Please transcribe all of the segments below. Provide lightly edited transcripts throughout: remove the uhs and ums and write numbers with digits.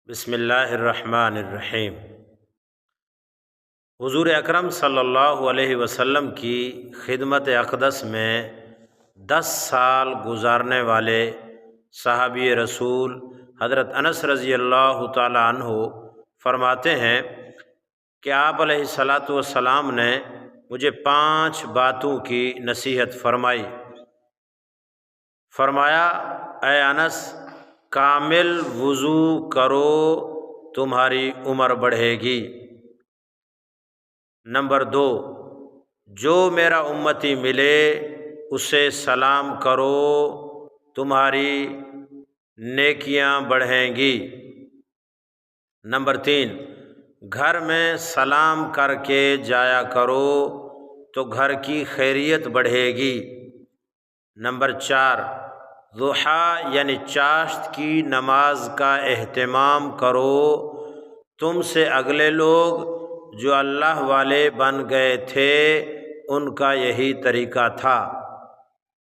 بسم اللہ الرحمن الرحیم۔ حضور اکرم صلی اللہ علیہ وسلم کی خدمت اقدس میں 10 سال گزارنے والے صحابی رسول حضرت انس رضی اللہ تعالی عنہ فرماتے ہیں کہ آپ علیہ الصلاۃ والسلام نے مجھے 5 باتوں کی نصیحت فرمائی۔ فرمایا، اے انس، کامل وضو کرو، تمہاری عمر بڑھے گی۔ نمبر 2، جو میرا امتی ملے اسے سلام کرو، تمہاری نیکیاں بڑھیں گی۔ نمبر 3، گھر میں سلام کر کے جایا کرو تو گھر کی خیریت بڑھے گی۔ نمبر 4، ضحیٰ یعنی چاشت کی نماز کا اہتمام کرو، تم سے اگلے لوگ جو اللہ والے بن گئے تھے ان کا یہی طریقہ تھا۔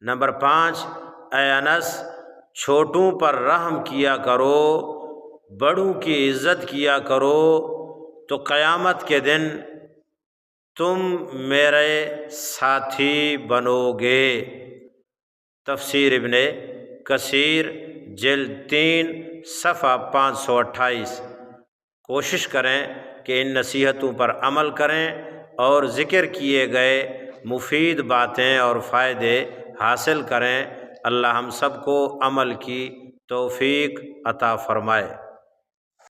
نمبر 5، اے انس، چھوٹوں پر رحم کیا کرو، بڑوں کی عزت کیا کرو، تو قیامت کے دن تم میرے ساتھی بنو گے۔ تفسیر ابن کثیر جلد 3 صفحہ 528۔ کوشش کریں کہ ان نصیحتوں پر عمل کریں اور ذکر کیے گئے مفید باتیں اور فائدے حاصل کریں۔ اللہ ہم سب کو عمل کی توفیق عطا فرمائے۔